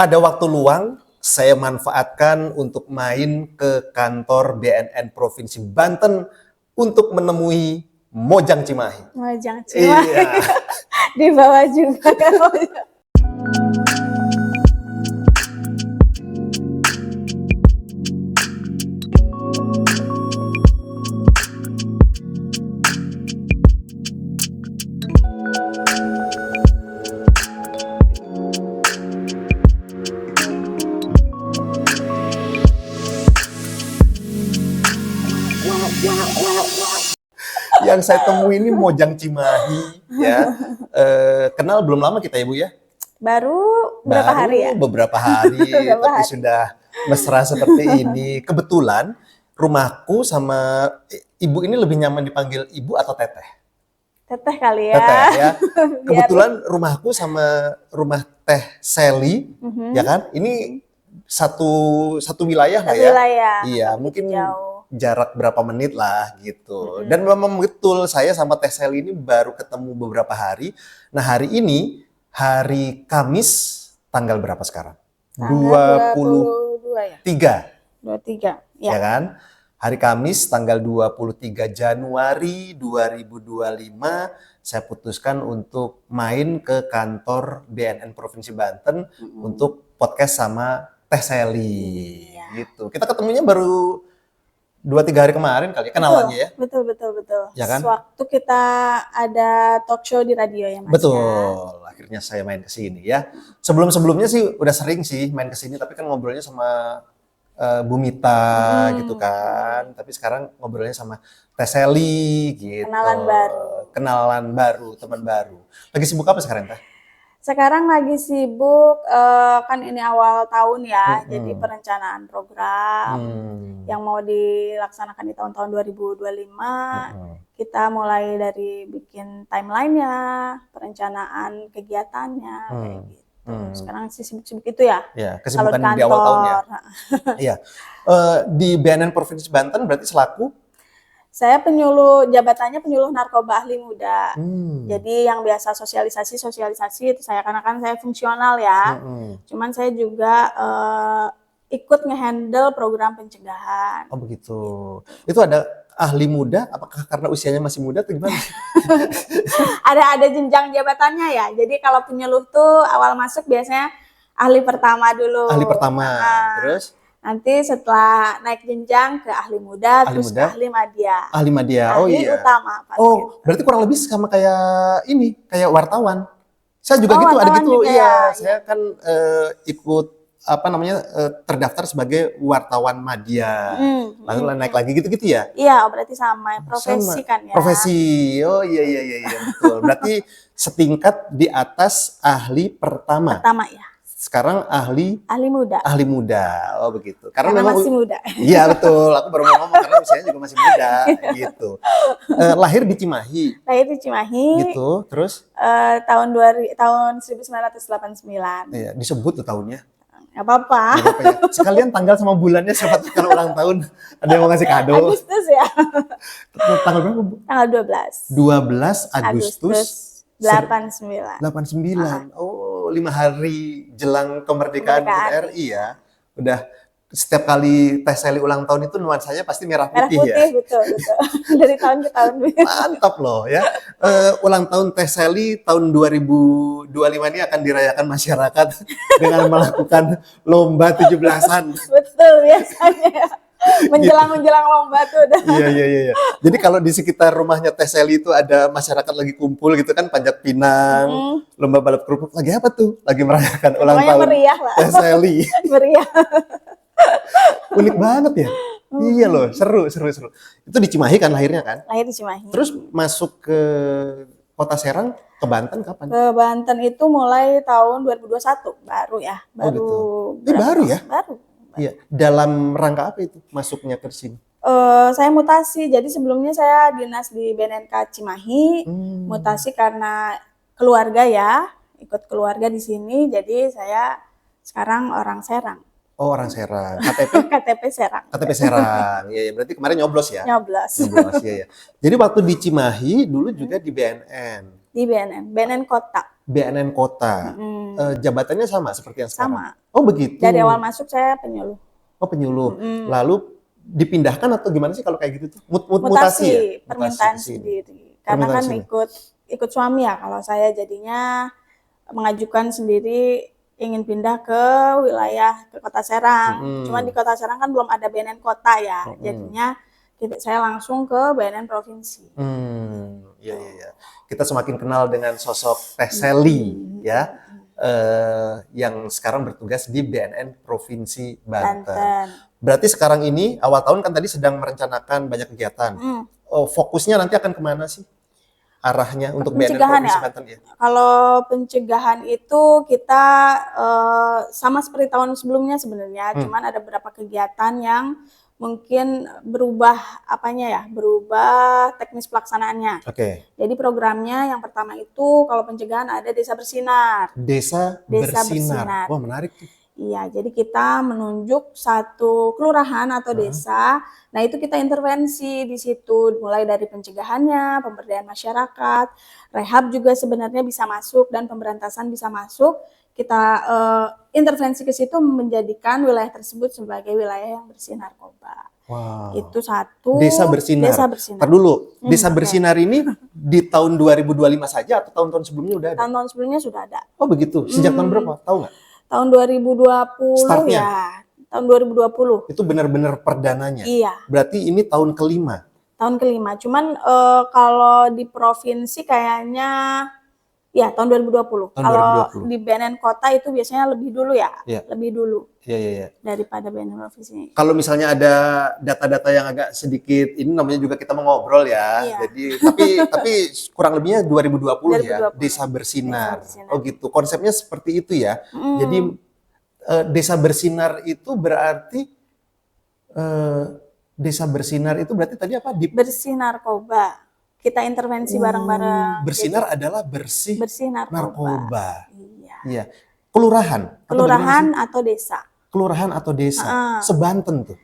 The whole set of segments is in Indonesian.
ada waktu luang, saya manfaatkan untuk main ke kantor BNN Provinsi Banten untuk menemui Mojang Cimahi. Mojang Cimahi. Iya. Di bawah juga kan. Yang saya temui ini Mojang Cimahi, ya. Kenal belum lama kita ya Bu ya? Baru berapa hari ya? Beberapa hari, Beberapa tapi hari. sudah mesra seperti ini. Kebetulan rumahku sama ibu ini lebih nyaman dipanggil ibu atau teteh? Teteh kali ya. Teteh ya. Biar- Kebetulan rumahku sama rumah Teh Sally, ya kan? Ini satu wilayah lah ya. Wilayah. Iya, Nggak mungkin begitu jauh. jarak berapa menit lah gitu. Dan memang betul saya sama Teh Sally ini baru ketemu beberapa hari. Nah, hari ini hari Kamis tanggal berapa sekarang? Tanggal 23, 23. ya Ya. kan? Hari Kamis tanggal 23 Januari 2025 saya putuskan untuk main ke kantor BNN Provinsi Banten untuk podcast sama Teh Sally gitu. Kita ketemunya baru 2-3 hari kemarin kali ya, kenalannya ya. Betul. Ya kan? Sewaktu kita ada talk show di radio ya Mas. Betul, akhirnya saya main ke sini ya. Sebelum-sebelumnya sih udah sering sih main ke sini, tapi kan ngobrolnya sama Bu Mita gitu kan. Tapi sekarang ngobrolnya sama Teh Sally gitu. Kenalan baru, teman baru. Lagi sibuk apa sekarang Teh? Sekarang lagi sibuk, kan ini awal tahun ya, jadi perencanaan program yang mau dilaksanakan di tahun-tahun 2025. Kita mulai dari bikin timeline-nya, perencanaan kegiatannya, kayak gitu. Sekarang sih sibuk-sibuk itu ya. Ya, Kalau kesibukan di awal tahun ya. Iya. Di BNN Provinsi Banten berarti selaku? Saya jabatannya penyuluh narkoba ahli muda. Jadi yang biasa sosialisasi itu saya, karena kan saya fungsional ya. Cuman saya juga ikut ngehandle program pencegahan. Oh begitu. Itu ada ahli muda, apakah karena usianya masih muda atau gimana? Ada jenjang jabatannya ya. Jadi kalau penyuluh tuh awal masuk biasanya ahli pertama dulu. Ahli pertama, terus? Nanti setelah naik jenjang ke ahli muda, terus ke ahli madya. Ahli madya, oh ahli iya. utama. Oh, berarti kurang lebih sama kayak ini, kayak wartawan. Saya juga gitu, ada gitu. Juga iya, ya. Saya kan ikut terdaftar sebagai wartawan madya. Lalu naik lagi gitu-gitu ya? Iya, berarti sama profesi kan ya. Profesi. Oh iya betul. Berarti setingkat di atas ahli pertama. Pertama ya. Sekarang ahli muda. Ahli muda. Oh begitu. Karena memang masih muda. Iya betul. Aku baru mau ngomong karena usianya juga masih muda gitu. Lahir di Cimahi. Gitu. Terus tahun 1989. Iya, disebut tuh tahunnya. Nggak apa-apa. Ya. Sekalian tanggal sama bulannya, siapa tahu kalau ulang tahun ada yang mau ngasih kado. Agustus ya. Tanggal berapa, Bu? Tanggal 12 Agustus 89. Oh, 5 hari jelang kemerdekaan RI ya. Udah setiap kali Teh Sally ulang tahun itu nuansanya pasti merah putih ya. Betul. Dari tahun ke tahun. Mantap loh ya. Ulang tahun Teh Sally tahun 2025 ini akan dirayakan masyarakat dengan melakukan lomba 17-an. Betul biasanya. Menjelang lomba tuh udah. Iya. Jadi kalau di sekitar rumahnya Teh Sally itu ada masyarakat lagi kumpul gitu kan, panjat pinang, lomba balap kerupuk, lagi apa tuh? Lagi merayakan ulang tahun meriah lah. Teh Sally. Meriah. Unik banget ya. Iya loh, seru. Itu di Cimahi kan lahirnya kan? Lahir di Cimahi. Terus masuk ke Kota Serang, ke Banten kapan? Ke Banten itu mulai tahun 2021, baru ya. Baru ya? Baru. Iya, dalam rangka apa itu masuknya ke sini? Saya mutasi, jadi sebelumnya saya dinas di BNNK Cimahi, mutasi karena keluarga ya, ikut keluarga di sini, jadi saya sekarang orang Serang. Oh, orang Serang. KTP? KTP Serang. KTP Serang. Iya, berarti kemarin nyoblos ya? Nyoblos, iya. Jadi waktu di Cimahi dulu juga di BNN. Di BNN Kota. BNN Kota. Jabatannya sama seperti yang sekarang? Sama. Oh begitu. Dari awal masuk saya penyuluh. Oh penyuluh. Lalu dipindahkan atau gimana sih kalau kayak gitu tuh? Mutasi ya? Permintaan Mutasi sendiri. Karena kan ikut suami ya. Kalau saya jadinya mengajukan sendiri ingin pindah ke wilayah ke Kota Serang. Cuma di Kota Serang kan belum ada BNN Kota ya. Jadinya saya langsung ke BNN Provinsi. Iya. Kita semakin kenal dengan sosok Teh Sally ya, yang sekarang bertugas di BNN Provinsi Banten. Berarti sekarang ini awal tahun kan tadi sedang merencanakan banyak kegiatan. Fokusnya nanti akan kemana sih? Arahnya untuk BNN Provinsi Banten ya? Kalau pencegahan itu kita sama seperti tahun sebelumnya sebenarnya, cuman ada beberapa kegiatan yang mungkin berubah berubah teknis pelaksanaannya. Jadi programnya yang pertama itu kalau pencegahan ada Desa Bersinar. Desa Bersinar. Wah menarik tuh. Iya, jadi kita menunjuk satu kelurahan atau desa. Nah, itu kita intervensi di situ, mulai dari pencegahannya, pemberdayaan masyarakat, rehab juga sebenarnya bisa masuk dan pemberantasan bisa masuk. Kita intervensi ke situ menjadikan wilayah tersebut sebagai wilayah yang bersih narkoba. Wow. Itu satu. Desa Bersinar. Ntar dulu, Desa Bersinar ini di tahun 2025 saja atau tahun-tahun sebelumnya udah ada? Tahun-tahun sebelumnya sudah ada. Oh begitu, sejak tahun berapa? Tahu nggak? Tahun 2020 Startnya? Ya. Tahun 2020. Itu benar-benar perdananya? Iya. Berarti ini tahun kelima? Tahun kelima, cuman kalau di provinsi kayaknya ya tahun 2020. Kalau di BNN Kota itu biasanya lebih dulu ya, lebih dulu. Iya. Daripada BNN Provinsi. Kalau misalnya ada data-data yang agak sedikit, ini namanya juga kita mau ngobrol ya. Jadi tapi kurang lebihnya 2020 ya, Desa Bersinar. Oh gitu, konsepnya seperti itu ya. Jadi Desa Bersinar itu berarti Desa Bersinar itu berarti tadi apa? Bersih narkoba. Kita intervensi bareng-bareng. Bersinar adalah bersih narkoba. Iya. Kelurahan atau desa. Kelurahan atau desa. Sebanten tuh.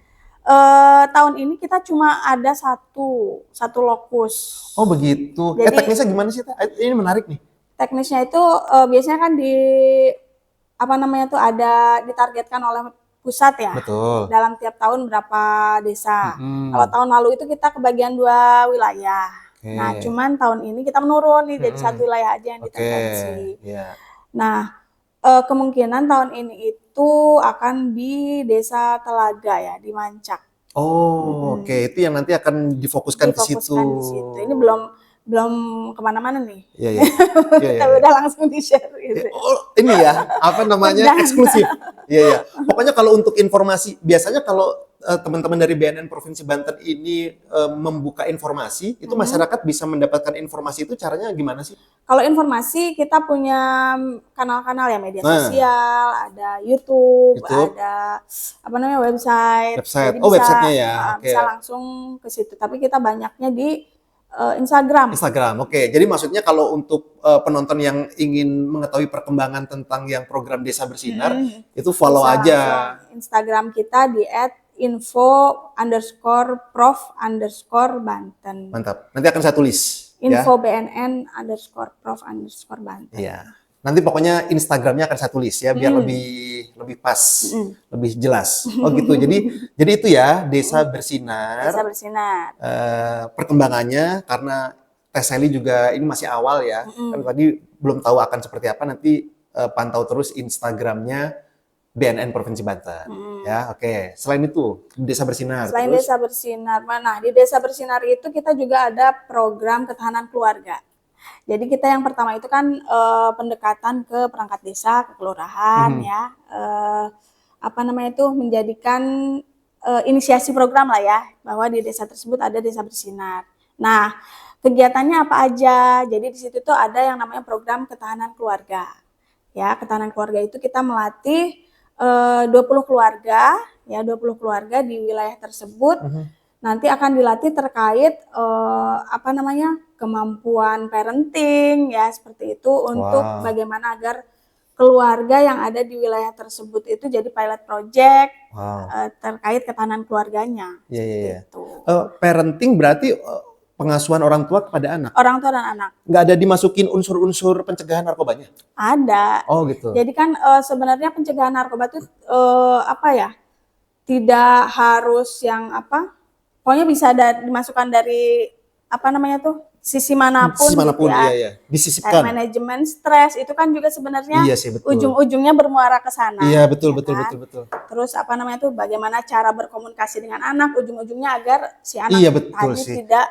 Tahun ini kita cuma ada satu lokus. Oh begitu. Jadi, teknisnya gimana sih? Ini menarik nih. Teknisnya itu biasanya kan ada ditargetkan oleh pusat ya. Betul. Dalam tiap tahun berapa desa. Kalau tahun lalu itu kita kebagian 2 wilayah. Nah, cuman tahun ini kita menurun nih jadi satu wilayah aja yang diintervensi. Nah, kemungkinan tahun ini itu akan di Desa Telaga ya, di Mancak. Oh, oke. Itu yang nanti akan difokuskan ke situ. Ini belum kemana-mana nih. Iya. Kita udah langsung di-share gitu. Oh, ini ya, eksklusif. Iya. Pokoknya kalau untuk informasi, biasanya kalau teman-teman dari BNN Provinsi Banten ini membuka informasi, itu masyarakat bisa mendapatkan informasi itu caranya gimana sih? Kalau informasi kita punya kanal-kanal ya, media sosial, ada YouTube, ada website. Jadi websitenya ya. Bisa langsung ke situ. Tapi kita banyaknya di Instagram. Oke. Jadi maksudnya kalau untuk penonton yang ingin mengetahui perkembangan tentang yang program Desa Bersinar, itu follow aja Instagram kita di @info_prof_banten. Mantap. Nanti akan saya tulis. Info BNN_prof_banten. Iya. Nanti pokoknya Instagramnya akan saya tulis ya, biar lebih pas, lebih jelas. Oh gitu. Jadi itu ya Desa Bersinar. Desa Bersinar. Perkembangannya karena Teh Sally juga ini masih awal ya. Kan tadi belum tahu akan seperti apa. Nanti pantau terus Instagramnya BNN Provinsi Banten. Ya, oke. Selain itu, Desa Bersinar. Selain terus? Desa Bersinar, di Desa Bersinar itu kita juga ada program ketahanan keluarga. Jadi kita yang pertama itu kan pendekatan ke perangkat desa, ke kelurahan ya. Menjadikan inisiasi program lah ya, bahwa di desa tersebut ada Desa Bersinar. Nah, kegiatannya apa aja? Jadi di situ tuh ada yang namanya program ketahanan keluarga. Ya, ketahanan keluarga itu kita melatih 20 keluarga di wilayah tersebut. Nanti akan dilatih terkait kemampuan parenting ya, seperti itu, untuk bagaimana agar keluarga yang ada di wilayah tersebut itu jadi pilot project terkait ketahanan keluarganya. Iya. Parenting berarti pengasuhan orang tua kepada anak. Orang tua dan anak. Nggak ada dimasukin unsur-unsur pencegahan narkobanya? Ada. Oh gitu. Jadi kan sebenarnya pencegahan narkoba itu apa ya? Tidak harus yang apa? Pokoknya bisa dimasukkan dari apa namanya tuh? Sisi manapun, Sisi manapun gitu ya. iya. Kayak Disisipkan. manajemen stres itu kan juga sebenarnya Iya sih betul. ujung-ujungnya bermuara ke sana. Iya betul ya betul kan? betul betul. Terus apa namanya tuh? Bagaimana cara berkomunikasi dengan anak ujung-ujungnya agar si anak Iya betul tadi sih. tidak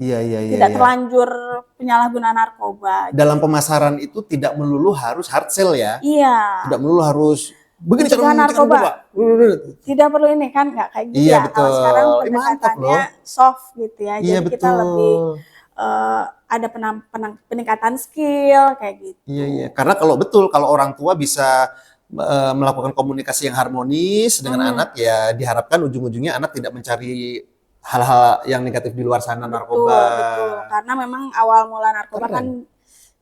Iya. terlanjur penyalahgunaan narkoba. Dalam pemasaran itu tidak melulu harus hard sell ya. Iya. Tidak melulu harus begini cara Pencegahan menghentikan narkoba. narkoba. Tidak perlu ini kan nggak kayak gitu Iya ya. Kalau betul. sekarang Mantap pendekatannya loh. soft gitu ya. Iya Jadi kita lebih betul. ada peningkatan skill kayak gitu. Iya. Karena kalau orang tua bisa melakukan komunikasi yang harmonis dengan anak ya diharapkan ujung-ujungnya anak tidak mencari hal-hal yang negatif di luar sana narkoba. Betul. Karena memang awal mula narkoba Keren. kan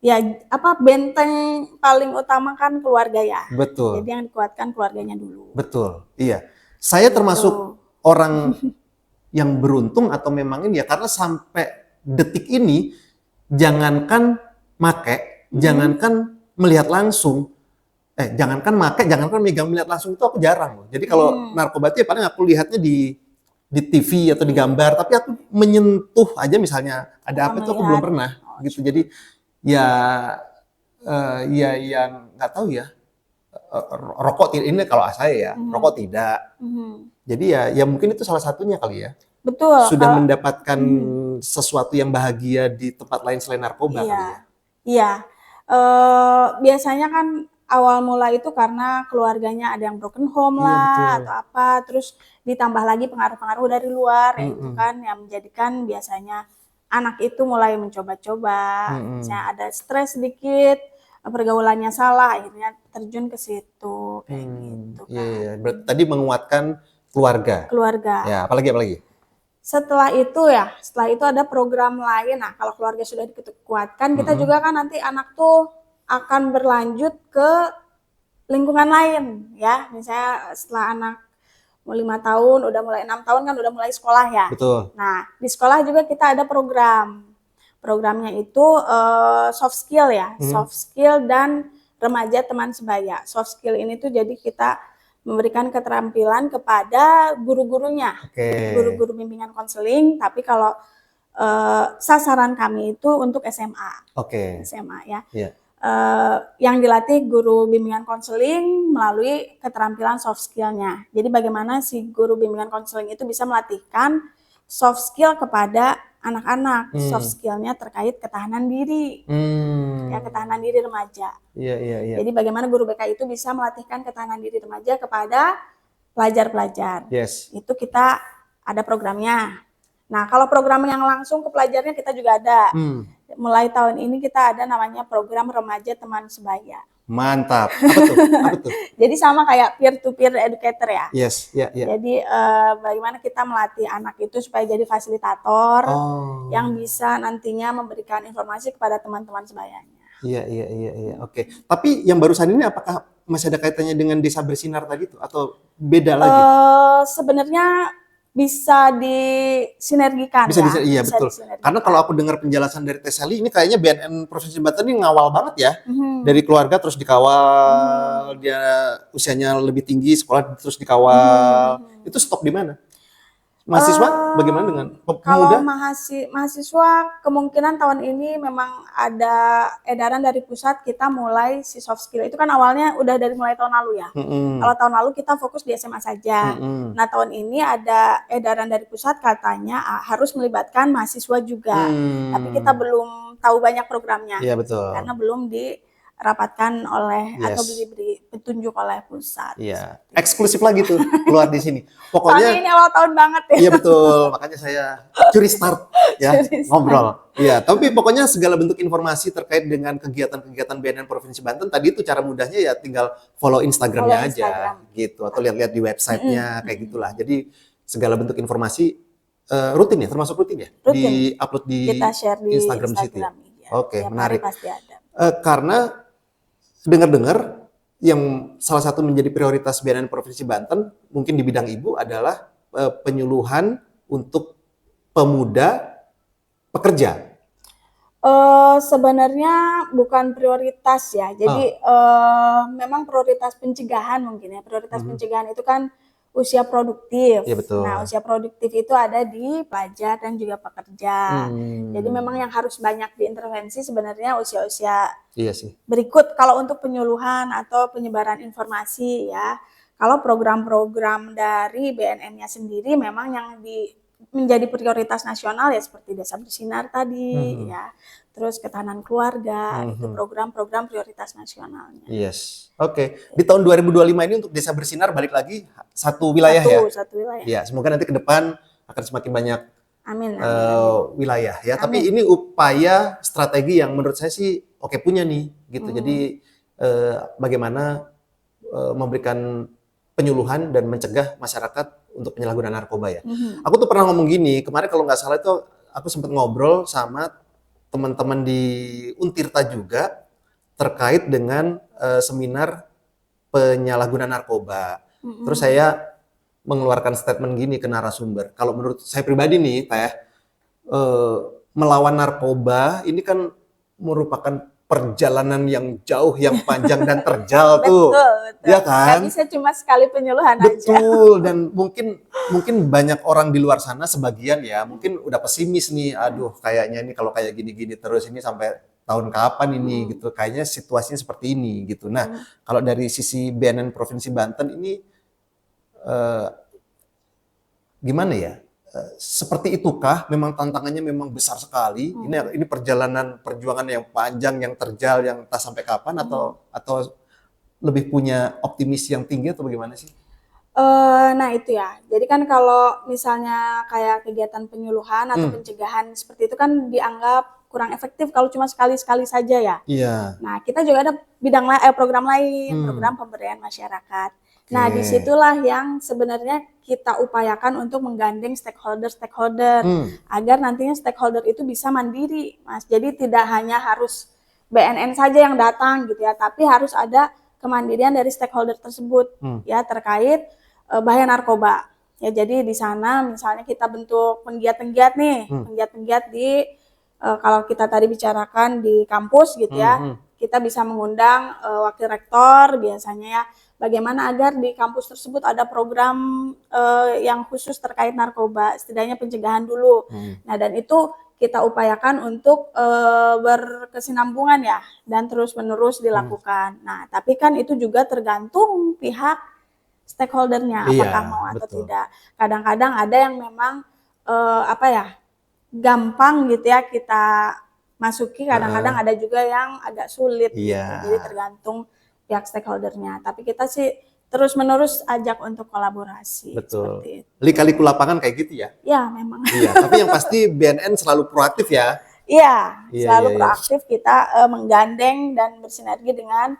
ya apa benteng paling utama kan keluarga ya. Betul. Jadi yang dikuatkan keluarganya dulu. Betul. Iya. Saya termasuk orang yang beruntung atau memang ini ya karena sampai detik ini jangankan make, jangankan melihat langsung, jangankan megang melihat langsung itu aku jarang loh. Jadi kalau narkoba itu ya paling aku lihatnya di TV atau di gambar, tapi aku menyentuh aja misalnya ada apa itu aku belum pernah gitu. Jadi ya nggak tahu ya. Rokok ini kalau saya ya, rokok tidak. Jadi ya mungkin itu salah satunya kali ya. Betul. Sudah mendapatkan sesuatu yang bahagia di tempat lain selain narkoba kali ya. Iya. Biasanya kan awal mula itu karena keluarganya ada yang broken home lah atau apa, terus ditambah lagi pengaruh-pengaruh dari luar itu kan yang menjadikan biasanya anak itu mulai mencoba-coba, misalnya ada stres sedikit, pergaulannya salah, akhirnya terjun ke situ kayak gitu kan. Iya. Berarti tadi menguatkan keluarga. Ya, apalagi? Setelah itu ada program lain. Nah, kalau keluarga sudah dikuatkan, kita juga kan nanti anak tuh akan berlanjut ke lingkungan lain ya. Misalnya setelah anak mau 5 tahun, udah mulai 6 tahun kan udah mulai sekolah ya. Betul. Nah, di sekolah juga kita ada program. Programnya itu soft skill ya, soft skill dan remaja teman sebaya. Soft skill ini tuh jadi kita memberikan keterampilan kepada guru-gurunya, guru-guru bimbingan konseling. Tapi kalau sasaran kami itu untuk SMA, SMA ya. Yang dilatih guru bimbingan konseling melalui keterampilan soft skillnya. Jadi bagaimana si guru bimbingan konseling itu bisa melatihkan soft skill kepada anak-anak, soft skillnya terkait ketahanan diri, ya ketahanan diri remaja. Iya. Jadi bagaimana guru BK itu bisa melatihkan ketahanan diri remaja kepada pelajar-pelajar. Yes. Itu kita ada programnya. Nah, kalau program yang langsung ke pelajarnya kita juga ada. Mulai tahun ini kita ada namanya program remaja teman sebaya. Mantap. Apa tuh? Jadi sama kayak peer-to-peer educator ya. Yes, ya. Jadi bagaimana kita melatih anak itu supaya jadi fasilitator yang bisa nantinya memberikan informasi kepada teman-teman sebayanya. Iya. Oke. Tapi yang barusan ini apakah masih ada kaitannya dengan Desa Bersinar tadi tuh atau beda lagi? Sebenarnya bisa disinergikan ya. Iya betul. Karena kalau aku dengar penjelasan dari Teh Sally ini kayaknya BNN Provinsi Banten ini ngawal banget ya. Dari keluarga terus dikawal, dia usianya lebih tinggi, sekolah terus dikawal. Itu stop di mana? Mahasiswa bagaimana dengan pemuda? Kalau mahasiswa kemungkinan tahun ini memang ada edaran dari pusat kita mulai si soft skill. Itu kan awalnya udah dari mulai tahun lalu ya. Kalau tahun lalu kita fokus di SMA saja. Nah tahun ini ada edaran dari pusat katanya harus melibatkan mahasiswa juga. Tapi kita belum tahu banyak programnya. Iya betul. Karena belum dirapatkan oleh atau diberi petunjuk oleh pusat. Iya. Eksklusif lagi tuh keluar di sini. Pokoknya soalnya ini awal tahun banget ya. Iya betul, makanya saya curi start ya ngobrol. Iya, tapi pokoknya segala bentuk informasi terkait dengan kegiatan-kegiatan BNN Provinsi Banten tadi itu cara mudahnya ya tinggal follow Instagramnya aja gitu atau lihat-lihat di websitenya kayak gitulah. Jadi segala bentuk informasi rutin ya, termasuk rutin ya, di-upload di kita share di Instagram situ. Ya. Oke, menarik. Pasti ada. Karena dengar-dengar yang salah satu menjadi prioritas BNN Provinsi Banten mungkin di bidang ibu adalah penyuluhan untuk pemuda pekerja? Sebenarnya bukan prioritas ya. Jadi memang prioritas pencegahan mungkin ya. Prioritas pencegahan itu kan usia produktif. Iya betul. Nah, usia produktif itu ada di pelajar dan juga pekerja. Jadi memang yang harus banyak diintervensi sebenarnya usia-usia Iya sih. berikut kalau untuk penyuluhan atau penyebaran informasi ya. Kalau program-program dari BNN-nya sendiri memang yang menjadi prioritas nasional ya seperti Desa Bersinar tadi ya. Terus ketahanan keluarga, itu program-program prioritas nasionalnya. Yes. Oke. Di tahun 2025 ini untuk Desa Bersinar balik lagi satu wilayah ya. Satu wilayah. Ya, semoga nanti ke depan akan semakin banyak Amin. wilayah ya. Amin. Tapi ini upaya strategi yang menurut saya sih oke punya nih gitu. Jadi bagaimana memberikan penyuluhan dan mencegah masyarakat untuk penyalahgunaan narkoba ya. Aku tuh pernah ngomong gini, kemarin kalau nggak salah itu aku sempat ngobrol sama teman-teman di Untirta juga terkait dengan seminar penyalahgunaan narkoba. Terus saya mengeluarkan statement gini ke narasumber. Kalau menurut saya pribadi nih, Teh, melawan narkoba ini kan merupakan perjalanan yang jauh, yang panjang dan terjal tuh. Betul. Ya kan? Gak bisa cuma sekali penyuluhan aja. Betul, dan mungkin banyak orang di luar sana sebagian ya, mungkin udah pesimis nih, aduh kayaknya ini kalau kayak gini-gini terus ini sampai tahun kapan ini gitu, kayaknya situasinya seperti ini gitu. Nah, kalau dari sisi BNN Provinsi Banten ini gimana ya? Seperti itukah? Memang tantangannya memang besar sekali. Ini perjuangan yang panjang, yang terjal, yang tak sampai kapan atau lebih punya optimis yang tinggi atau bagaimana sih? Nah itu ya. Jadi kan kalau misalnya kayak kegiatan penyuluhan atau pencegahan seperti itu kan dianggap kurang efektif kalau cuma sekali-sekali saja ya. Iya. Nah kita juga ada program lain, program pemberdayaan masyarakat. Nah disitulah yang sebenarnya kita upayakan untuk menggandeng stakeholder agar nantinya stakeholder itu bisa mandiri, Mas. Jadi tidak hanya harus BNN saja yang datang gitu ya, tapi harus ada kemandirian dari stakeholder tersebut ya terkait bahaya narkoba. Ya jadi di sana misalnya kita bentuk penggiat-penggiat nih, penggiat-penggiat di kalau kita tadi bicarakan di kampus gitu ya, kita bisa mengundang wakil rektor biasanya ya. Bagaimana agar di kampus tersebut ada program yang khusus terkait narkoba, setidaknya pencegahan dulu. Nah dan itu kita upayakan untuk berkesinambungan ya dan terus-menerus dilakukan. Nah tapi kan itu juga tergantung pihak stakeholdernya apakah mau atau tidak. Kadang-kadang ada yang memang gampang gitu ya kita masuki, kadang-kadang ada juga yang agak sulit gitu. Jadi tergantung pihak stakeholdernya. Tapi kita sih terus-menerus ajak untuk kolaborasi. Betul. Seperti itu. Lika-liku lapangan kayak gitu ya? Ya memang. Iya, tapi yang pasti BNN selalu proaktif ya? Iya, selalu proaktif kita menggandeng dan bersinergi dengan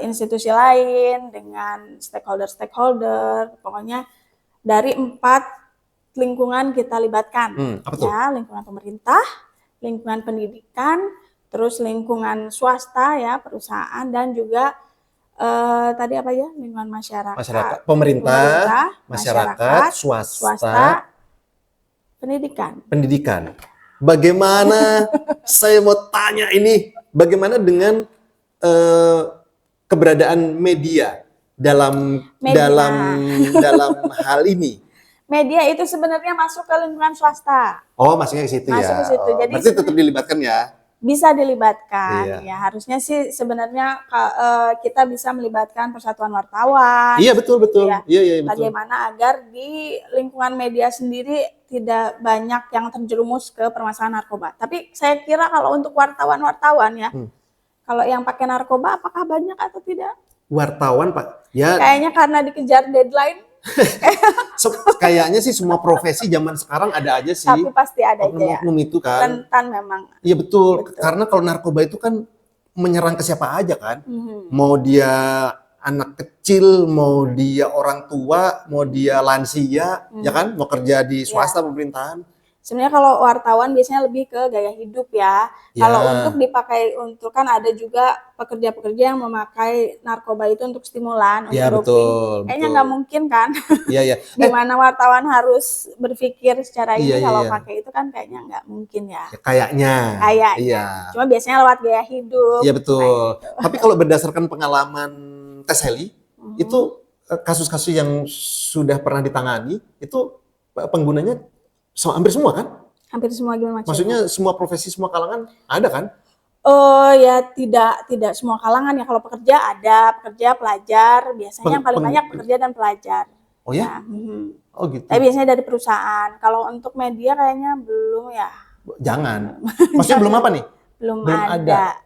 institusi lain, dengan stakeholder, pokoknya dari 4 lingkungan kita libatkan. Apa tuh? Ya, lingkungan pemerintah, lingkungan pendidikan, terus lingkungan swasta ya, perusahaan dan juga tadi apa ya? Lingkungan masyarakat. Pemerintah, masyarakat, swasta, pendidikan. Bagaimana saya mau tanya ini, bagaimana dengan keberadaan media dalam hal ini? Media itu sebenarnya masuk ke lingkungan swasta. Oh, masuknya ke situ ya. Masuk ke situ. Jadi berarti tetap dilibatkan ya? Bisa dilibatkan. Ya, harusnya sih sebenarnya kita bisa melibatkan persatuan wartawan. Iya, betul. Ya. Iya, betul. Bagaimana agar di lingkungan media sendiri tidak banyak yang terjerumus ke permasalahan narkoba. Tapi saya kira kalau untuk wartawan ya, kalau yang pakai narkoba apakah banyak atau tidak? Wartawan, Pak. Ya. Kayaknya karena dikejar deadline. Kayaknya sih semua profesi zaman sekarang ada aja sih. Tapi pasti ada aja ya. Oknum itu kan. Rentan memang. Iya betul. Karena kalau narkoba itu kan menyerang ke siapa aja kan. Mau dia anak kecil, mau dia orang tua, mau dia lansia, ya kan, mau kerja di swasta pemerintahan. Sebenarnya kalau wartawan biasanya lebih ke gaya hidup ya. Kalau untuk dipakai untuk kan ada juga pekerja-pekerja yang memakai narkoba itu untuk stimulan, untuk doping. Kayaknya nggak mungkin kan? Iya, iya. Gimana wartawan harus berpikir secara Iya, ini iya, kalau iya. pakai itu kan kayaknya nggak mungkin ya. Ya, kayaknya. Kayaknya. Cuma biasanya lewat gaya hidup. Iya betul. Tapi kalau berdasarkan pengalaman Teh Sally, itu kasus-kasus yang sudah pernah ditangani, itu penggunanya hampir semua kan? Hampir semua gimana maksudnya? Maksudnya semua profesi, semua kalangan ada kan? Ya tidak semua kalangan ya. Kalau pekerja ada, pekerja, pelajar. Biasanya yang paling banyak pekerja dan pelajar. Oh ya? Oh gitu. Tapi biasanya dari perusahaan. Kalau untuk media kayaknya belum ya. Jangan. Maksudnya belum apa nih? Belum ada.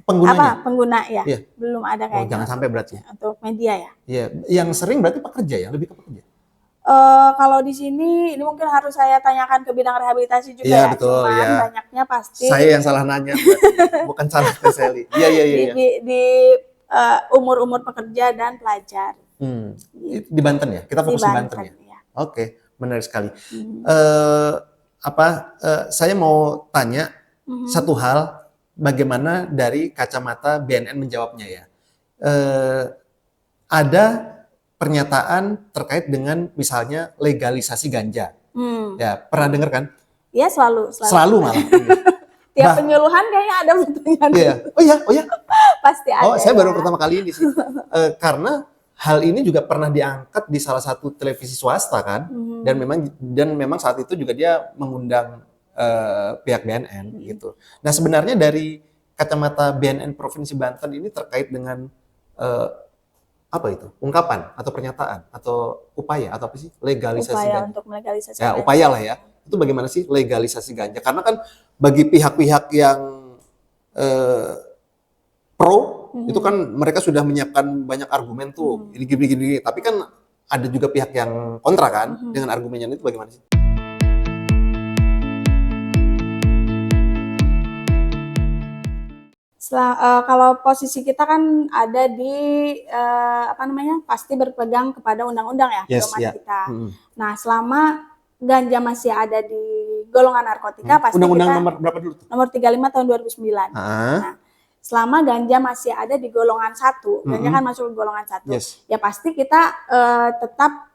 Penggunanya? Apa? Pengguna ya? Iya. Belum ada kayaknya. Oh jangan sampai berarti. Untuk media ya? Iya. Yang sering berarti pekerja ya? Lebih ke pekerja? Kalau di sini, ini mungkin harus saya tanyakan ke bidang rehabilitasi juga ya. Betul, cuman ya. Banyaknya pasti. Saya yang salah nanya, bukan salah Teh Sally. Iya. Di umur-umur pekerja dan pelajar. Di Banten ya? Kita fokus di Banten ya? Oke, menarik sekali. Saya mau tanya satu hal, bagaimana dari kacamata BNN menjawabnya ya? Ada pernyataan terkait dengan misalnya legalisasi ganja. Ya, pernah dengar kan? Iya, selalu. Selalu malah. Tiap penyuluhan kayaknya ada pertanyaan. Iya. Oh ya. Pasti ada. Oh, saya baru pertama kali ini sih. Karena hal ini juga pernah diangkat di salah satu televisi swasta kan, dan memang saat itu juga dia mengundang pihak BNN gitu. Nah, sebenarnya dari kacamata BNN Provinsi Banten ini terkait dengan apa itu? Ungkapan atau pernyataan atau upaya atau apa sih? Legalisasi upaya ganja. Untuk melegalisasi ya, ganja. Upaya lah ya. Itu bagaimana sih legalisasi ganja? Karena kan bagi pihak-pihak yang pro itu kan mereka sudah menyiapkan banyak argumen tuh, ini gini. Tapi kan ada juga pihak yang kontra kan dengan argumennya, itu bagaimana sih? Kalau posisi kita kan ada di pasti berpegang kepada undang-undang ya, pedoman kita. Nah, selama ganja masih ada di golongan narkotika, pasti undang-undang kita nomor berapa dulu tuh? Nomor 35 tahun 2009. Nah, selama ganja masih ada di golongan 1, ganja kan masuk ke golongan 1. Ya pasti kita tetap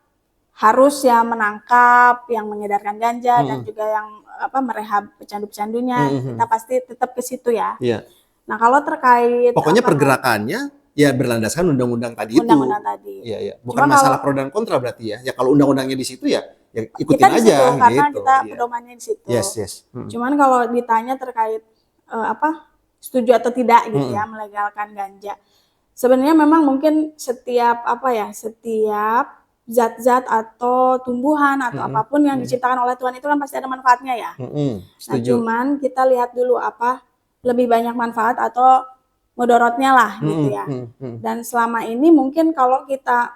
harus ya menangkap yang mengedarkan ganja dan juga yang merehab pecandu-pecandunya. Kita pasti tetap ke situ ya. Nah, kalau terkait pokoknya pergerakannya ya berlandaskan undang-undang tadi itu. Undang-undang tadi. Iya. Bukan masalah pro dan kontra berarti ya. Ya kalau undang-undangnya di situ ya ikutin kita aja di situ, karena gitu. kita pedomannya di situ. Yes. Cuman kalau ditanya terkait setuju atau tidak gitu ya melegalkan ganja. Sebenarnya memang mungkin setiap zat-zat atau tumbuhan atau apapun yang diciptakan oleh Tuhan itu kan pasti ada manfaatnya ya. Nah, cuman kita lihat dulu lebih banyak manfaat atau mudorotnya lah gitu ya. Dan selama ini mungkin kalau kita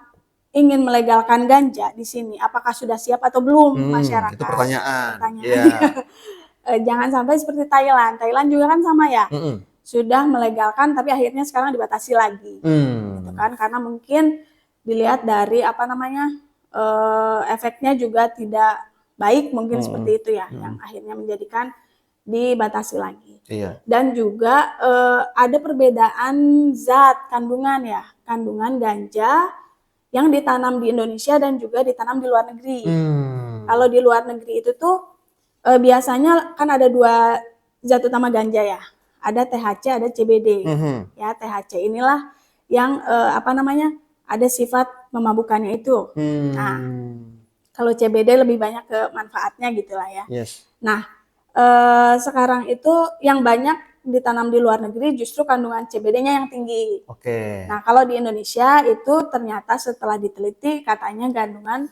ingin melegalkan ganja di sini, apakah sudah siap atau belum masyarakat? Itu pertanyaan. Jangan sampai seperti Thailand. Thailand juga kan sama ya. Sudah melegalkan tapi akhirnya sekarang dibatasi lagi. Gitu kan, karena mungkin dilihat dari efeknya juga tidak baik mungkin seperti itu ya, yang akhirnya menjadikan dibatasi lagi. Dan juga ada perbedaan zat kandungan ya, kandungan ganja yang ditanam di Indonesia dan juga ditanam di luar negeri. Kalau di luar negeri itu tuh biasanya kan ada 2 zat utama ganja ya, ada THC, ada CBD. Ya, THC inilah yang ada sifat memabukkannya itu. Nah, kalau CBD lebih banyak ke manfaatnya gitulah ya. Nah, sekarang itu yang banyak ditanam di luar negeri justru kandungan CBD-nya yang tinggi. Nah, kalau di Indonesia itu ternyata setelah diteliti katanya kandungan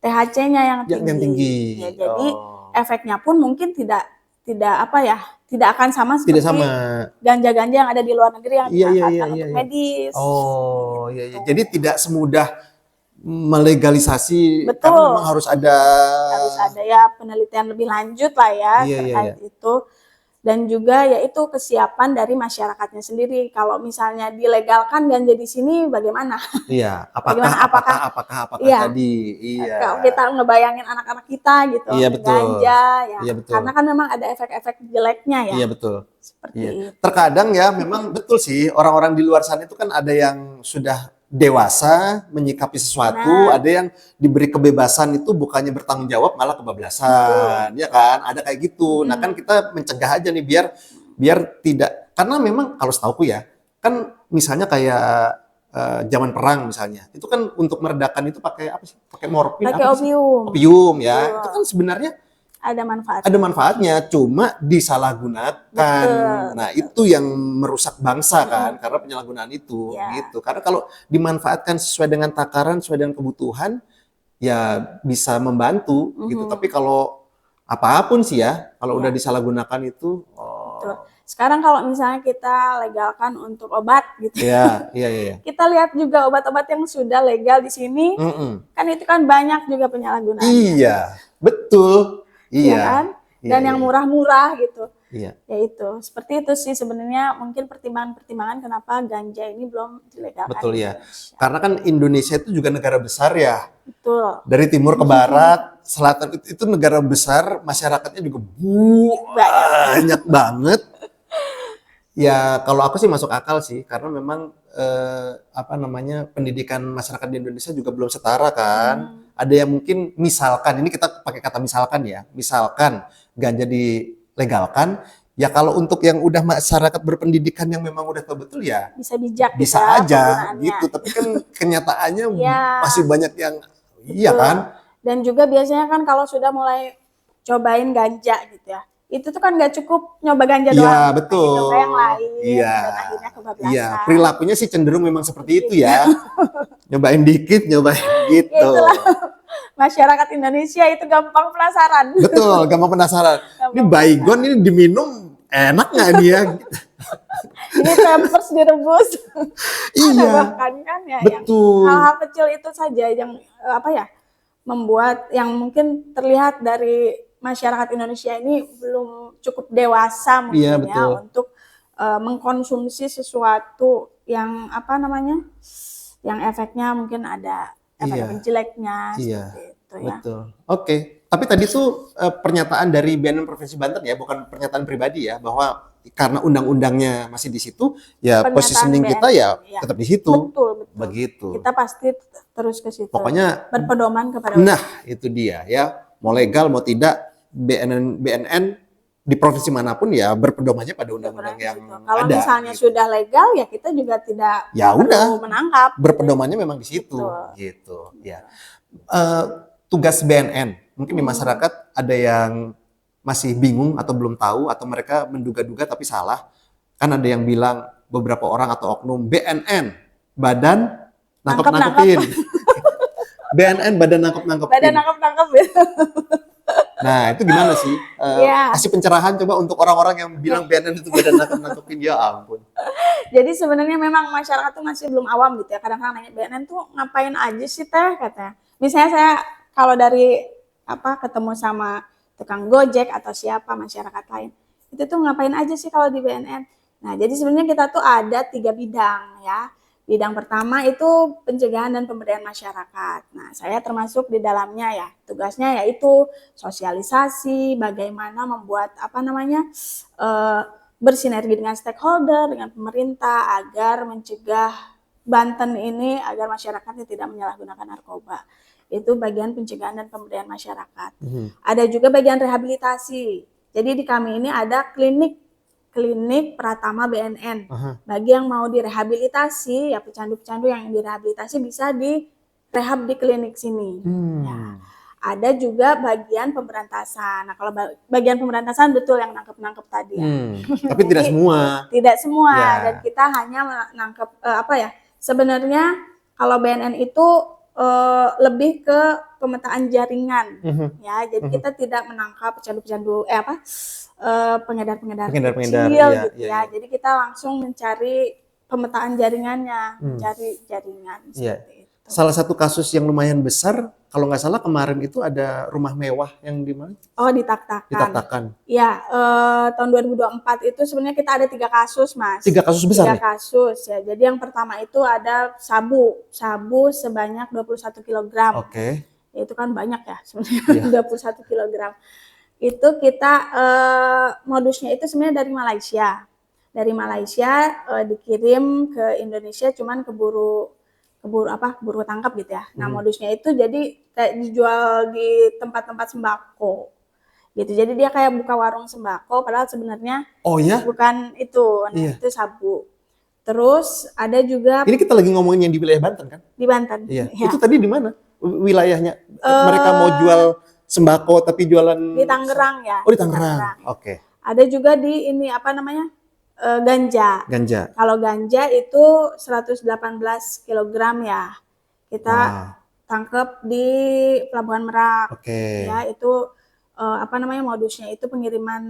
THC-nya yang tinggi. Ya, jadi efeknya pun mungkin tidak akan sama seperti ganja-ganja yang ada di luar negeri yang dimanfaatkan untuk medis. Jadi tidak semudah melegalisasi. Betul. Karena memang harus ada ya penelitian lebih lanjut lah ya terkait itu. Dan juga yaitu kesiapan dari masyarakatnya sendiri. Kalau misalnya dilegalkan ganja di sini bagaimana? Iya, Apakah iya, tadi. Iya. kalau kita ngebayangin anak-anak kita gitu, Iya betul. ganja ya. Iya betul. Karena kan memang ada efek-efek jeleknya ya. Iya betul. Seperti Iya. itu. Terkadang ya memang betul sih, orang-orang di luar sana itu kan ada yang sudah dewasa menyikapi sesuatu, ada yang diberi kebebasan itu bukannya bertanggung jawab malah kebablasan, ya kan? Ada kayak gitu. Nah kan kita mencegah aja nih biar tidak, karena memang kalau setauku ya, kan misalnya kayak zaman perang misalnya, itu kan untuk meredakan itu pakai apa sih? Pakai morfin, Pakai apa sih? opium. Opium ya. Itu kan sebenarnya Ada manfaat. ada manfaatnya, cuma disalahgunakan. Betul, Nah, itu yang merusak bangsa kan, karena penyalahgunaan itu, gitu. Karena kalau dimanfaatkan sesuai dengan takaran, sesuai dengan kebutuhan, ya bisa membantu, gitu. Tapi kalau apapun sih ya, kalau udah disalahgunakan itu, Betul. Sekarang kalau misalnya kita legalkan untuk obat gitu, iya. kita lihat juga obat-obat yang sudah legal di sini, kan itu kan banyak juga penyalahgunaan. Iya, betul. Iya kan? Dan yang murah-murah gitu. Iya. Ya itu, seperti itu sih sebenarnya mungkin pertimbangan-pertimbangan kenapa ganja ini belum dilegalkan. Betul ya. Karena kan Indonesia itu juga negara besar ya. Betul. Dari timur ke barat, selatan itu negara besar, masyarakatnya juga banyak banget. Ya kalau aku sih masuk akal sih, karena memang pendidikan masyarakat di Indonesia juga belum setara kan. Ada yang mungkin misalkan, ini kita pakai kata misalkan ya, misalkan ganja dilegalkan, ya kalau untuk yang udah masyarakat berpendidikan yang memang udah betul ya bisa bijak, bisa aja gitu. Tapi kan kenyataannya masih banyak yang iya kan. Dan juga biasanya kan kalau sudah mulai cobain ganja gitu ya, itu tuh kan nggak cukup nyoba ganja doang. Iya betul. Nyoba yang lain. Iya. Dan akhirnya kebablasan. Iya. Perilakunya sih cenderung memang seperti itu ya. Nyobain dikit, nyobain gitu. Itulah. Masyarakat Indonesia itu gampang penasaran. Betul, gampang penasaran. Ini baygon ini diminum enak nggak nih ya? Ini Pampers direbus. Iya. Ada bahkan kan ya. Betul. Hal-hal kecil itu saja yang membuat yang mungkin terlihat dari masyarakat Indonesia ini belum cukup dewasa mungkin untuk mengkonsumsi sesuatu yang yang efeknya mungkin ada efek jeleknya seperti itu ya. Betul. Oke. Tapi tadi tuh pernyataan dari BNN Provinsi Banten ya, bukan pernyataan pribadi ya, bahwa karena undang-undangnya masih di situ, ya positioning kita ya tetap di situ. Betul. Begitu. Kita pasti terus ke situ. Pokoknya berpedoman kepada. Nah, itu dia ya. Mau legal mau tidak, BNN di provinsi manapun ya berpedomannya pada undang-undang yang ada. Kalau misalnya sudah legal ya kita juga tidak perlu menangkap. Berpedomannya memang di situ, gitu. Ya. Tugas BNN mungkin di masyarakat ada yang masih bingung atau belum tahu atau mereka menduga-duga tapi salah. Kan ada yang bilang beberapa orang atau oknum BNN, Badan Nangkep-nangkepin. BNN Badan Nangkep-nangkepin. Badan Nangkep-nangkepin. Nah, itu gimana sih? Kasih pencerahan coba untuk orang-orang yang bilang BNN itu Badan Nangkep-nangkepin, ya ampun. Jadi sebenarnya memang masyarakat tuh masih belum awam gitu ya. Kadang-kadang nanya BNN tuh ngapain aja sih teh katanya. Misalnya saya kalau dari ketemu sama tukang Gojek atau siapa masyarakat lain, itu tuh ngapain aja sih kalau di BNN? Nah, jadi sebenarnya kita tuh ada 3 bidang ya. Bidang pertama itu pencegahan dan pemberdayaan masyarakat. Nah, saya termasuk di dalamnya ya. Tugasnya yaitu sosialisasi, bagaimana membuat bersinergi dengan stakeholder, dengan pemerintah agar mencegah Banten ini agar masyarakatnya tidak menyalahgunakan narkoba. Itu bagian pencegahan dan pemberdayaan masyarakat. Ada juga bagian rehabilitasi. Jadi di kami ini ada klinik Pratama BNN. Bagi yang mau direhabilitasi, ya pecandu-pecandu yang direhabilitasi bisa direhab di klinik sini. Ya. Ada juga bagian pemberantasan. Nah, kalau bagian pemberantasan betul yang nangkep-nangkep tadi ya. Tapi tidak semua. Tidak semua. Ya. Dan kita hanya menangkap sebenarnya kalau BNN itu lebih ke pemetaan jaringan. Ya, jadi kita tidak menangkap pecandu-pecandu pengedar-pengedar kecil gitu ya. Jadi kita langsung mencari pemetaan jaringannya, mencari jaringan seperti itu. Salah satu kasus yang lumayan besar, kalau nggak salah kemarin itu ada rumah mewah yang di mana? Oh, di Tak-Takan. Di Tak-Takan. Ya, tahun 2024 itu sebenarnya kita ada 3 kasus, Mas. 3 kasus besar 3 nih? kasus ya. Jadi yang pertama itu ada sabu sebanyak 21 kg. Oke. Itu kan banyak ya sebenarnya, Iya. 21 kg. Itu kita modusnya itu sebenarnya dari Malaysia. Dari Malaysia dikirim ke Indonesia, cuman keburu tangkap gitu ya. Nah, modusnya itu jadi kayak dijual di tempat-tempat sembako gitu. Jadi dia kayak buka warung sembako, padahal sebenarnya bukan itu. Nah, itu sabu. Terus ada juga, ini kita lagi ngomongin yang di wilayah Banten kan? Di Banten. Iya. Ya. Itu tadi di mana wilayahnya? Mereka mau jual sembako tapi jualan di Tangerang ya. Oh, di Tangerang. Oke. Ada juga di ini ganja. Kalau ganja itu 118 kg ya. Kita tangkap di Pelabuhan Merak. Ya, itu modusnya itu pengiriman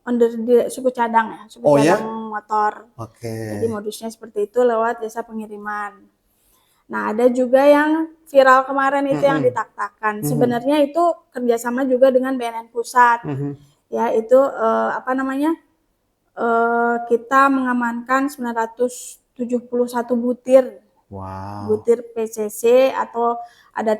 di suku cadang ya, suku cadang motor. Jadi modusnya seperti itu lewat jasa pengiriman. Nah, ada juga yang viral kemarin itu yang di Tak-Takan. Sebenarnya itu kerjasama juga dengan BNN Pusat. Ya, itu kita mengamankan 971 butir. Butir PCC atau ada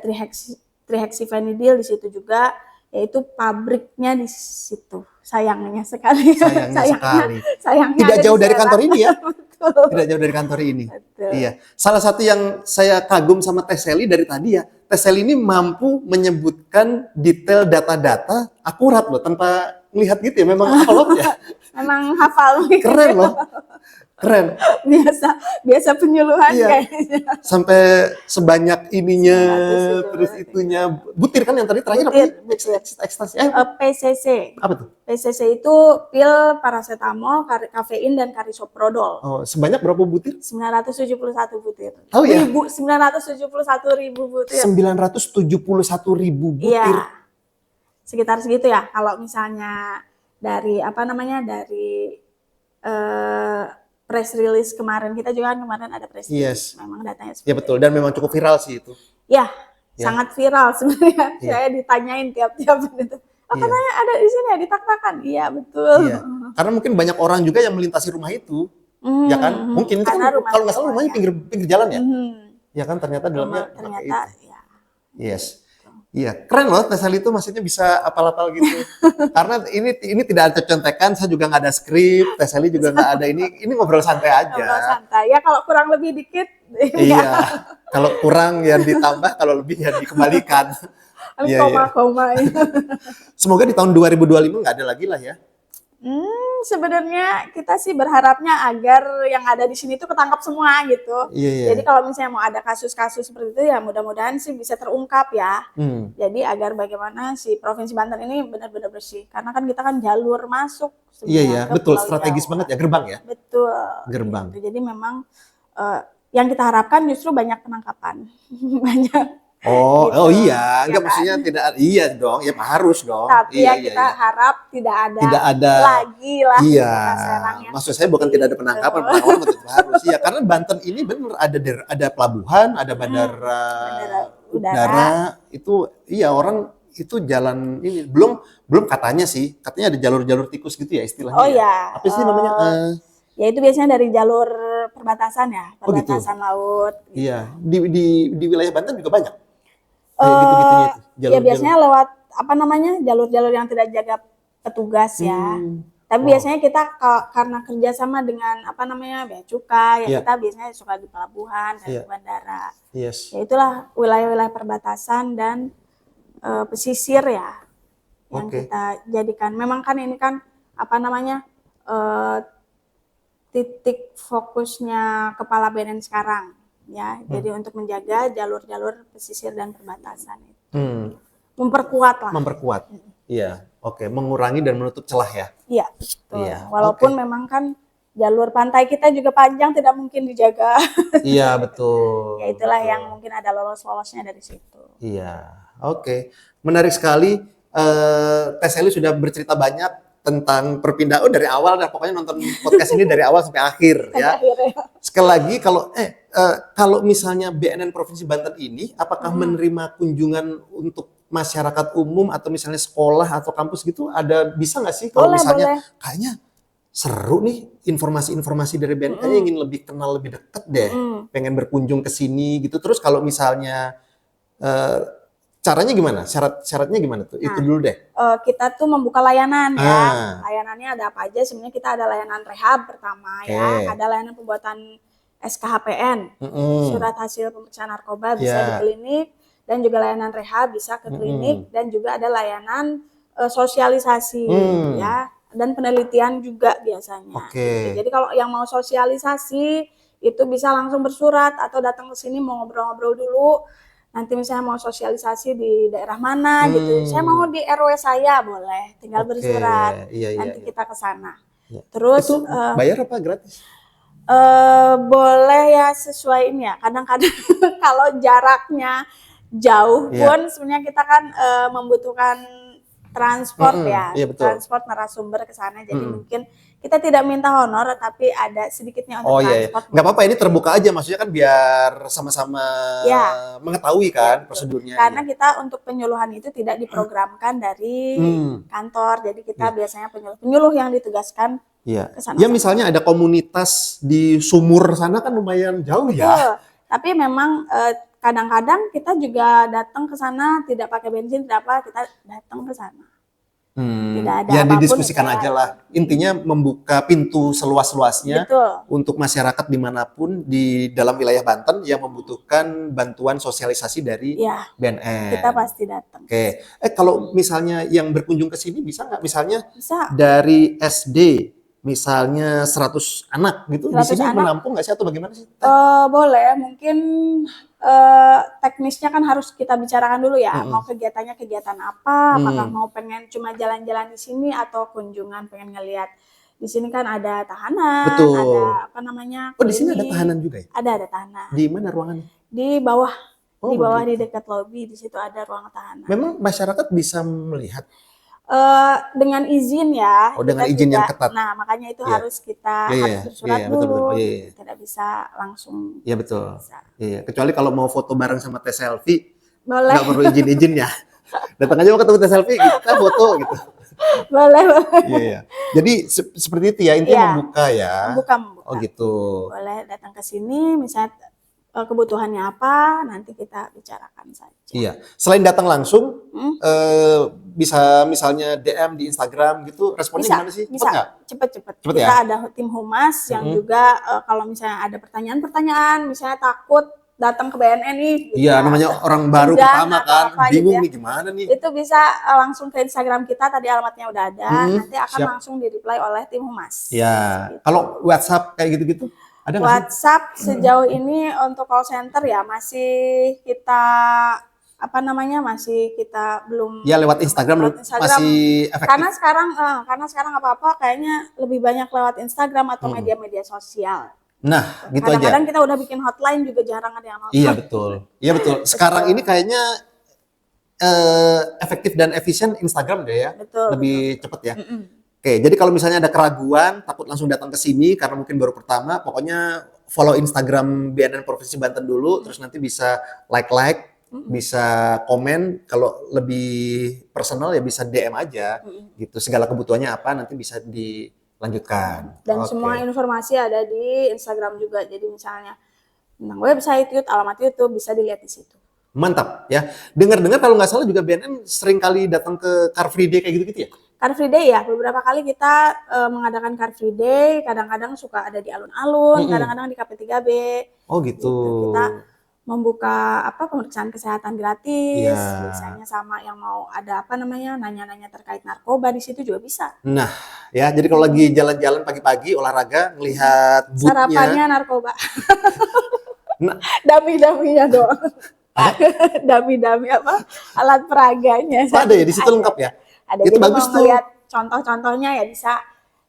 trihexyphenidyl di situ juga, yaitu pabriknya di situ. Sayangnya sekali. Tidak jauh dari kantor ini ya. Tidak jauh dari kantor ini. Betul. Iya. Salah satu yang saya kagum sama Teh Sally dari tadi ya, Teh Sally ini mampu menyebutkan detail data-data akurat loh, tanpa melihat gitu ya. Memang hafal ya. Memang hafal. Keren loh. Keren. Biasa penyuluhan kayaknya. Sampai sebanyak ininya, terus itunya. Butir kan yang tadi terakhir apa? Ekstasi. PCC. Apa tuh? PCC itu pil paracetamol, kafein, dan karisoprodol. Oh, sebanyak berapa butir? 971 butir. Tahu ya? 971.000 butir. 971.000 butir. Iya. Sekitar segitu ya. Kalau misalnya dari press release kemarin, kita juga kan kemarin ada press release. Memang datanya seperti ya betul, dan memang cukup viral sih itu. Ya, sangat viral sebenarnya. Saya ditanyain tiap-tiap itu. Katanya ada di sini ya, di Tak-Takan. Iya, betul. Iya. Karena mungkin banyak orang juga yang melintasi rumah itu. Ya kan? Mungkin itu kan kalau nggak salah rumahnya pinggir jalan ya. Ya kan, ternyata dalamnya itu. Ya. Yes. Iya, keren loh Teh Sally itu, maksudnya bisa apal-apal gitu. Karena ini tidak ada contekan, saya juga nggak ada skrip, Teh Sally juga nggak ada ini ngobrol santai aja. Ngobrol santai, ya kalau kurang lebih dikit. Iya, kalau kurang ya ditambah, kalau lebih ya dikembalikan. Koma-koma. Semoga di tahun 2025 nggak ada lagi lah ya. Sebenarnya kita sih berharapnya agar yang ada di sini tuh ketangkap semua gitu. Jadi kalau misalnya mau ada kasus-kasus seperti itu ya mudah-mudahan sih bisa terungkap ya. Jadi agar bagaimana si Provinsi Banten ini benar-benar bersih. Karena kan kita kan jalur masuk. Iya, betul, strategis banget ya, gerbang ya. Betul. Gerbang. Gitu. Jadi memang yang kita harapkan justru banyak penangkapan. Banyak. Oh iya, enggak maksudnya tidak, iya dong, ya harus dong. Tapi kita harap tidak ada lagi lah. Iya, maksud saya bukan tidak ada penangkapan tetap harus. Iya, karena Banten ini benar ada pelabuhan, ada bandara udara, itu iya orang itu jalan ini belum katanya ada jalur-jalur tikus gitu ya istilahnya. Oh iya. Apa sih namanya? Ya itu biasanya dari jalur perbatasan ya, perbatasan laut. Gitu. Iya, di wilayah Banten juga banyak. Ya biasanya lewat jalur-jalur yang tidak jaga petugas ya. Tapi biasanya kita karena kerjasama dengan bea cukai ya, kita biasanya suka di pelabuhan dan di bandara. Ya itulah wilayah-wilayah perbatasan dan pesisir ya yang kita jadikan. Memang kan ini kan titik fokusnya Kepala BNN sekarang. Ya, jadi untuk menjaga jalur-jalur pesisir dan perbatasan itu. Memperkuat lah. Iya, mengurangi dan menutup celah ya. Iya, betul. Iya. Walaupun memang kan jalur pantai kita juga panjang, tidak mungkin dijaga. Iya, betul. Ya itulah yang mungkin ada lolos-lolosnya dari situ. Iya, menarik sekali. Teh Sally sudah bercerita banyak tentang perpindahan dari awal, dan pokoknya nonton podcast ini dari awal sampai akhir ya. Akhirnya. Sekali lagi kalau misalnya BNN Provinsi Banten ini apakah menerima kunjungan untuk masyarakat umum atau misalnya sekolah atau kampus gitu, bisa nggak sih kalau misalnya kayaknya seru nih informasi-informasi dari BNN, kayaknya ingin lebih kenal lebih dekat deh, pengen berkunjung ke sini gitu. Terus kalau misalnya caranya gimana? Syaratnya gimana tuh? Itu dulu deh. Kita tuh membuka layanan ya. Layanannya ada apa aja? Sebenarnya kita ada layanan rehab pertama ya. Ada layanan pembuatan SKHPN, surat hasil pemeriksaan narkoba bisa di klinik, dan juga layanan rehab bisa ke klinik, dan juga ada layanan sosialisasi ya, dan penelitian juga biasanya. Gitu. Jadi kalau yang mau sosialisasi itu bisa langsung bersurat atau datang ke sini mau ngobrol-ngobrol dulu. Nanti misalnya mau sosialisasi di daerah mana gitu, saya mau di RW saya, boleh, tinggal bersurat, nanti kita ke sana. Terus itu bayar apa gratis? Boleh ya, sesuai ini ya. Kadang-kadang kalau jaraknya jauh pun sebenarnya kita kan membutuhkan transport ya, transport narasumber ke sana. Jadi mungkin kita tidak minta honor, tapi ada sedikitnya untuk transport. Nggak apa-apa, ini terbuka aja, maksudnya kan biar sama-sama mengetahui kan prosedurnya. Karena kita untuk penyuluhan itu tidak diprogramkan dari kantor, jadi kita biasanya penyuluh yang ditugaskan ke sana. Ya misalnya ada komunitas di Sumur sana kan lumayan jauh ya. Tapi memang kadang-kadang kita juga datang ke sana tidak pakai bensin, tidak apa, kita datang ke sana. Tidak ada ya didiskusikan aja lah. Intinya membuka pintu seluas-luasnya untuk masyarakat dimanapun di dalam wilayah Banten yang membutuhkan bantuan sosialisasi dari BNN. Kita pasti datang. Oke. Kalau misalnya yang berkunjung ke sini bisa nggak? Misalnya dari SD, misalnya 100 anak gitu, di sini menampung nggak sih atau bagaimana sih? Boleh, mungkin teknisnya kan harus kita bicarakan dulu ya. Mau kegiatannya kegiatan apa? Apakah mau pengen cuma jalan-jalan di sini atau kunjungan pengen ngelihat? Di sini kan ada tahanan, ada apa namanya? Di sini ada tahanan juga ya? Ada tahanan. Di mana ruangannya? Di bawah. Di bawah di dekat lobi, di situ ada ruang tahanan. Memang masyarakat bisa melihat? Dengan izin ya. Dengan izin yang ketat. Nah, makanya itu harus kita harus bersurat dulu. Tidak bisa langsung. Iya betul. Kecuali kalau mau foto bareng sama teh selfie, boleh. Nggak perlu izin ya. Datang aja mau ketemu teh selfie, kita foto gitu. Boleh. Jadi seperti itu ya, intinya membuka ya. Membuka. Oh gitu. Boleh datang ke sini, misalnya kebutuhannya apa, nanti kita bicarakan saja. Iya. Selain datang langsung, bisa misalnya DM di Instagram gitu, responnya gimana sih? Bisa, cepet-cepet. Kita ada tim humas yang juga kalau misalnya ada pertanyaan-pertanyaan, misalnya takut datang ke BNN nih. Iya, namanya orang baru pertama kan, bingung nih gimana nih. Itu bisa langsung ke Instagram kita, tadi alamatnya udah ada, nanti akan langsung di-reply oleh tim humas. Iya. Gitu. Kalau WhatsApp kayak gitu-gitu? Ada WhatsApp sejauh ini untuk call center ya masih kita masih kita belum. Ya lewat Instagram masih efektif. Karena sekarang apa-apa kayaknya lebih banyak lewat Instagram atau media-media sosial. Nah, gitu aja. Kadang-kadang kita udah bikin hotline juga jarang ada yang nonton. Iya betul. Sekarang ini kayaknya efektif dan efisien Instagram deh ya. Lebih cepat ya. Oke, jadi kalau misalnya ada keraguan, takut langsung datang ke sini karena mungkin baru pertama, pokoknya follow Instagram BNN Provinsi Banten dulu, terus nanti bisa like, bisa komen, kalau lebih personal ya bisa DM aja, gitu. Segala kebutuhannya apa nanti bisa dilanjutkan. Dan semua informasi ada di Instagram juga, jadi misalnya tentang website, alamat YouTube bisa dilihat di situ. Mantap ya. Dengar-dengar kalau nggak salah juga BNN sering kali datang ke Car Free Day kayak gitu-gitu ya? Car Free Day ya, beberapa kali kita mengadakan Car Free Day, kadang-kadang suka ada di alun-alun, kadang-kadang di KP3B. Oh gitu. Kita membuka pemeriksaan kesehatan gratis, biasanya sama yang mau ada nanya-nanya terkait narkoba di situ juga bisa. Nah, ya jadi kalau lagi jalan-jalan pagi-pagi olahraga ngelihat boothnya. Sarapannya narkoba. Dami-daminya doang. Dami-dami alat peraganya. Ada ya di situ lengkap ya. Ada, itu jadi bagus tuh. Lihat contoh-contohnya ya bisa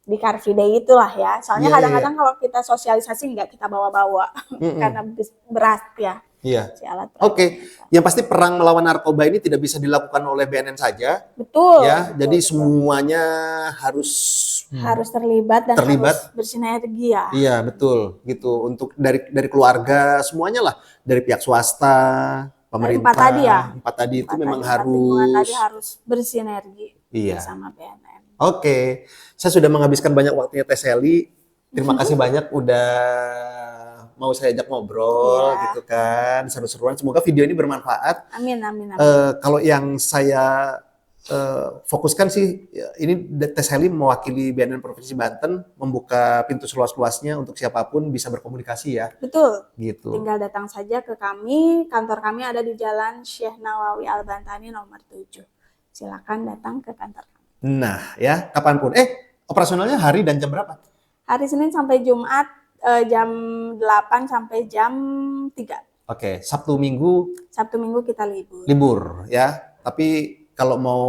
di Car Free Day itulah ya. Soalnya kadang-kadang kalau kita sosialisasi nggak kita bawa-bawa karena berat ya. Iya. si alat peraga Oke, wanita. yang pasti perang melawan narkoba ini tidak bisa dilakukan oleh BNN saja, Betul. ya. betul, Jadi betul. semuanya harus Harus terlibat dan harus bersinergi ya. Iya, betul. Gitu. Untuk dari keluarga semuanya lah, dari pihak swasta, pemerintah. Empat tadi ya. Empat tadi itu memang Empat lingkungan harus. tadi harus bersinergi Iya. bersama BNN. Oke, saya sudah menghabiskan banyak waktunya Teh Sally. Terima kasih banyak udah mau saya ajak ngobrol Iya. gitu kan, seru-seruan. Semoga video ini bermanfaat. Amin, amin, amin. Kalau yang saya fokuskan sih, ini Teh Sally mewakili BNN Provinsi Banten, membuka pintu seluas-luasnya untuk siapapun bisa berkomunikasi ya. Betul. Gitu. Tinggal datang saja ke kami. Kantor kami ada di Jalan Syekh Nawawi Al-Bantani nomor 7. Silakan datang ke kantor kami. Nah, ya, kapanpun. Operasionalnya hari dan jam berapa? Hari Senin sampai Jumat jam 8 sampai jam 3. Oke, Sabtu Minggu Sabtu Minggu kita libur. libur ya. Tapi kalau mau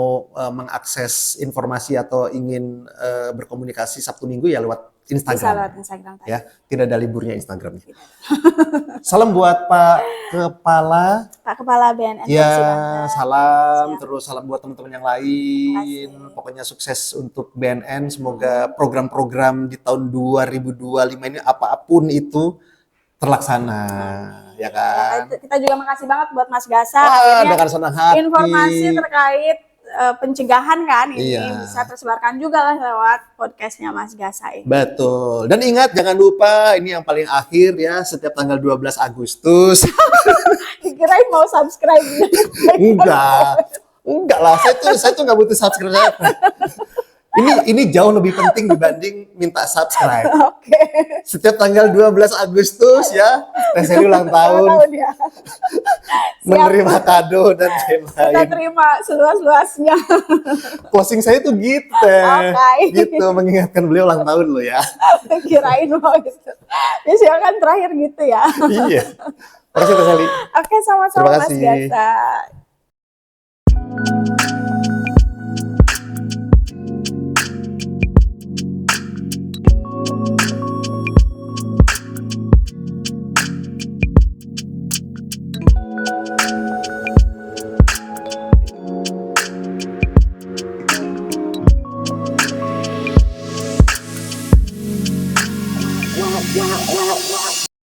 mengakses informasi atau ingin berkomunikasi Sabtu Minggu ya lewat Instagram. Bisa lewat Instagram tadi. Ya, tidak ada liburnya Instagramnya. Salam buat Pak Kepala BNN Ya, Provinsi Banten. salam. Siap. Terus salam buat teman-teman yang lain. Terima kasih. Pokoknya sukses untuk BNN. Semoga program-program di tahun 2025 ini apapun itu terlaksana, ya kan? Ya, kita juga makasih banget buat Mas Gasa. Wah, Akhirnya dengan senang hati. informasi terkait pencegahan kan ini Iya. bisa tersebarkan juga lah lewat podcastnya Mas Gasa ini. Betul. Dan ingat jangan lupa ini yang paling akhir ya, setiap tanggal 12 Agustus. Dikirain mau subscribe. Enggak lah. Saya tuh nggak butuh subscribe. Ini jauh lebih penting dibanding minta subscribe. Oke. Setiap tanggal 12 Agustus ya, Teh Sally ulang tahun, Ya. menerima kado dan Kita lain-lain. terima seluas-luasnya. Closing saya tuh gitu, Teh. Oke. Gitu, mengingatkan beliau ulang tahun lo ya. Kirain mau gitu. Ya silakan terakhir gitu ya. Iya. Terima kasih Teh Sally. Oke, sama-sama Terima Mas kasih. Gasa.